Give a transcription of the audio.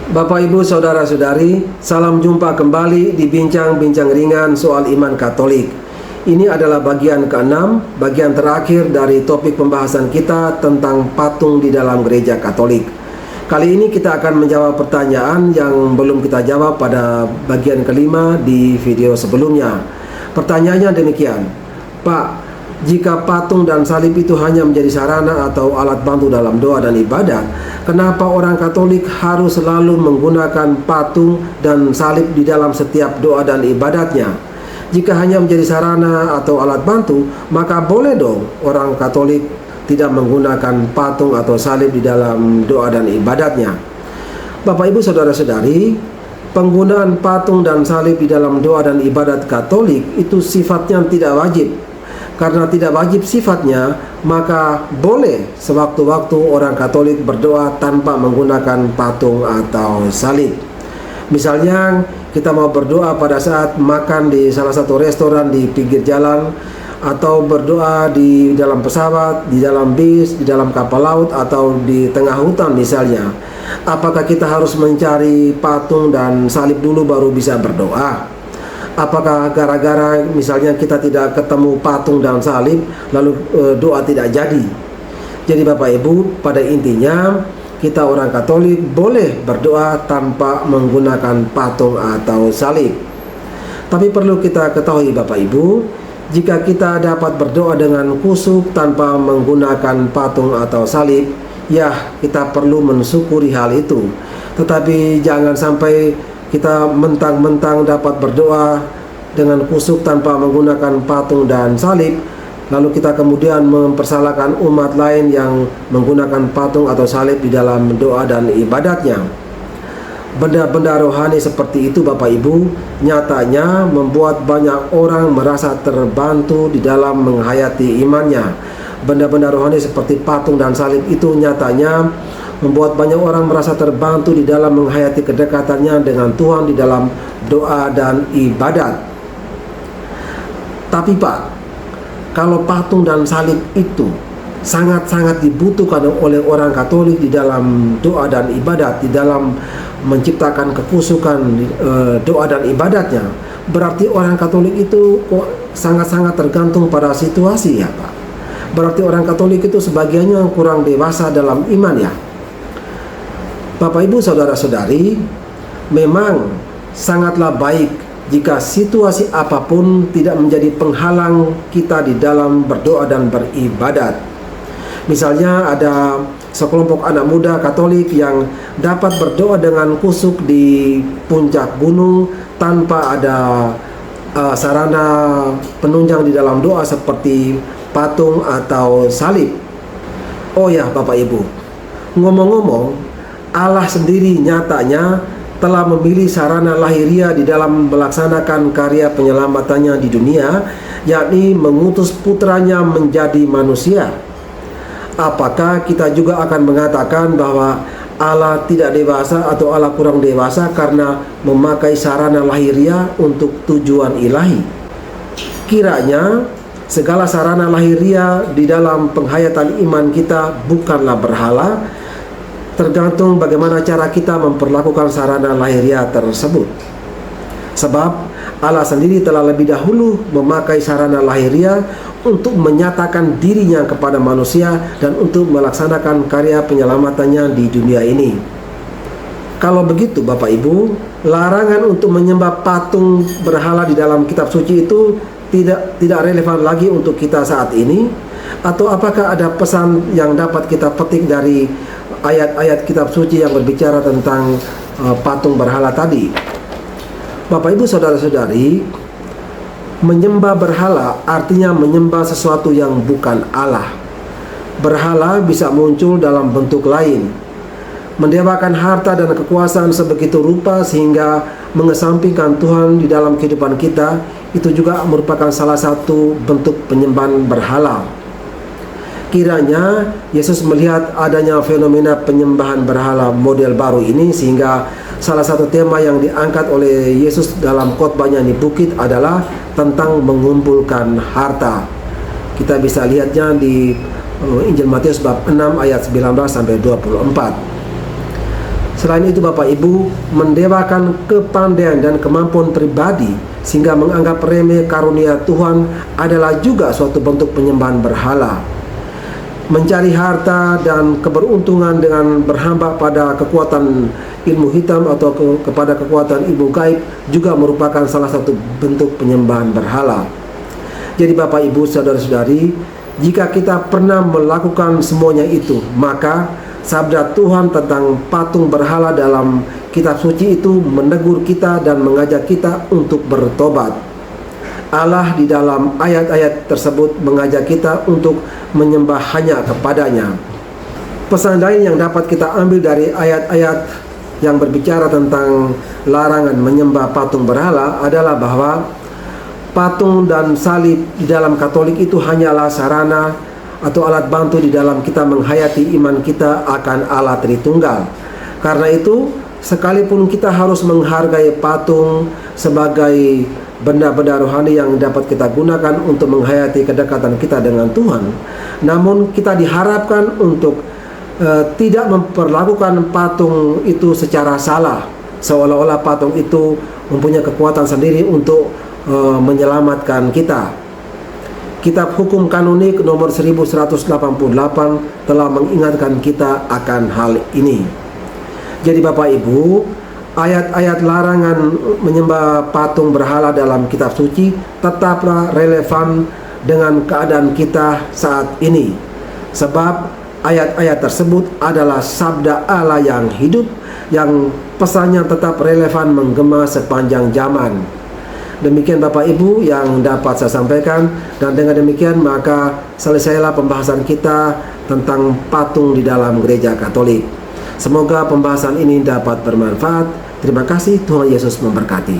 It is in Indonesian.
Bapak, Ibu, Saudara-saudari, salam jumpa kembali di Bincang-Bincang Ringan Soal Iman Katolik. Ini adalah bagian ke-6, bagian terakhir dari topik pembahasan kita tentang patung di dalam gereja Katolik. Kali ini kita akan menjawab pertanyaan yang belum kita jawab pada bagian kelima di video sebelumnya. Pertanyaannya demikian, Pak, jika patung dan salib itu hanya menjadi sarana atau alat bantu dalam doa dan ibadat, kenapa orang Katolik harus selalu menggunakan patung dan salib di dalam setiap doa dan ibadatnya? Jika hanya menjadi sarana atau alat bantu, maka boleh dong orang Katolik tidak menggunakan patung atau salib di dalam doa dan ibadatnya. Bapak, Ibu, Saudara-saudari, penggunaan patung dan salib di dalam doa dan ibadat Katolik itu sifatnya tidak wajib. Karena tidak wajib sifatnya, maka boleh sewaktu-waktu orang Katolik berdoa tanpa menggunakan patung atau salib. Misalnya kita mau berdoa pada saat makan di salah satu restoran di pinggir jalan, atau berdoa di dalam pesawat, di dalam bis, di dalam kapal laut, atau di tengah hutan misalnya. Apakah kita harus mencari patung dan salib dulu baru bisa berdoa? Apakah gara-gara misalnya kita tidak ketemu patung dan salib lalu doa tidak jadi? Jadi Bapak Ibu, pada intinya kita orang Katolik boleh berdoa tanpa menggunakan patung atau salib. Tapi perlu kita ketahui Bapak Ibu, jika kita dapat berdoa dengan khusyuk tanpa menggunakan patung atau salib, ya kita perlu mensyukuri hal itu. Tetapi jangan sampai kita mentang-mentang dapat berdoa dengan khusyuk tanpa menggunakan patung dan salib, lalu kita kemudian mempersalahkan umat lain yang menggunakan patung atau salib di dalam doa dan ibadatnya. Benda-benda rohani seperti itu Bapak Ibu nyatanya membuat banyak orang merasa terbantu di dalam menghayati imannya. Benda-benda rohani seperti patung dan salib itu nyatanya membuat banyak orang merasa terbantu di dalam menghayati kedekatannya dengan Tuhan di dalam doa dan ibadat. Tapi Pak, kalau patung dan salib itu sangat-sangat dibutuhkan oleh orang Katolik di dalam doa dan ibadat, di dalam menciptakan kekhusyukan doa dan ibadatnya, berarti orang Katolik itu kok sangat-sangat tergantung pada situasi ya Pak. Berarti orang Katolik itu sebagiannya kurang dewasa dalam iman ya. Bapak, Ibu, Saudara-saudari, memang sangatlah baik jika situasi apapun tidak menjadi penghalang kita di dalam berdoa dan beribadat. Misalnya ada sekelompok anak muda Katolik yang dapat berdoa dengan khusyuk di puncak gunung tanpa ada sarana penunjang di dalam doa seperti patung atau salib. Oh ya Bapak Ibu, ngomong-ngomong, Allah sendiri nyatanya telah memilih sarana lahiriah di dalam melaksanakan karya penyelamatannya di dunia, yakni mengutus putranya menjadi manusia. Apakah kita juga akan mengatakan bahwa Allah tidak dewasa atau Allah kurang dewasa karena memakai sarana lahiriah untuk tujuan ilahi? Kiranya segala sarana lahiriah di dalam penghayatan iman kita bukanlah berhala, tergantung bagaimana cara kita memperlakukan sarana lahiriah tersebut. Sebab Allah sendiri telah lebih dahulu memakai sarana lahiriah untuk menyatakan dirinya kepada manusia dan untuk melaksanakan karya penyelamatannya di dunia ini. Kalau begitu Bapak Ibu, larangan untuk menyembah patung berhala di dalam kitab suci itu tidak relevan lagi untuk kita saat ini? Atau apakah ada pesan yang dapat kita petik dari ayat-ayat kitab suci yang berbicara tentang patung berhala tadi? Bapak, Ibu, Saudara-saudari, menyembah berhala artinya menyembah sesuatu yang bukan Allah. Berhala bisa muncul dalam bentuk lain, mendewakan harta dan kekuasaan sebegitu rupa sehingga mengesampingkan Tuhan di dalam kehidupan kita. Itu juga merupakan salah satu bentuk penyembahan berhala. Kiranya Yesus melihat adanya fenomena penyembahan berhala model baru ini, sehingga salah satu tema yang diangkat oleh Yesus dalam khotbahnya di bukit adalah tentang mengumpulkan harta. Kita bisa lihatnya di Injil Matius bab 6 ayat 19 sampai 24. Selain itu Bapak Ibu, mendewakan kepandaian dan kemampuan pribadi sehingga menganggap remeh karunia Tuhan adalah juga suatu bentuk penyembahan berhala. Mencari harta dan keberuntungan dengan berhamba pada kekuatan ilmu hitam atau kepada kekuatan ilmu gaib juga merupakan salah satu bentuk penyembahan berhala. Jadi Bapak Ibu saudara-saudari, jika kita pernah melakukan semuanya itu, maka sabda Tuhan tentang patung berhala dalam kitab suci itu menegur kita dan mengajak kita untuk bertobat. Allah di dalam ayat-ayat tersebut mengajak kita untuk menyembah hanya kepadanya. Pesan lain yang dapat kita ambil dari ayat-ayat yang berbicara tentang larangan menyembah patung berhala adalah bahwa patung dan salib di dalam Katolik itu hanyalah sarana atau alat bantu di dalam kita menghayati iman kita akan Allah Tritunggal. Karena itu, sekalipun kita harus menghargai patung sebagai benda-benda rohani yang dapat kita gunakan untuk menghayati kedekatan kita dengan Tuhan, namun kita diharapkan untuk tidak memperlakukan patung itu secara salah, seolah-olah patung itu mempunyai kekuatan sendiri untuk menyelamatkan kita. Kitab Hukum Kanonik nomor 1188 telah mengingatkan kita akan hal ini. Jadi Bapak Ibu, ayat-ayat larangan menyembah patung berhala dalam kitab suci tetaplah relevan dengan keadaan kita saat ini. Sebab ayat-ayat tersebut adalah sabda Allah yang hidup, yang pesannya tetap relevan menggema sepanjang zaman. Demikian Bapak Ibu yang dapat saya sampaikan, dan dengan demikian maka selesailah pembahasan kita tentang patung di dalam gereja Katolik. Semoga pembahasan ini dapat bermanfaat. Terima kasih, Tuhan Yesus memberkati.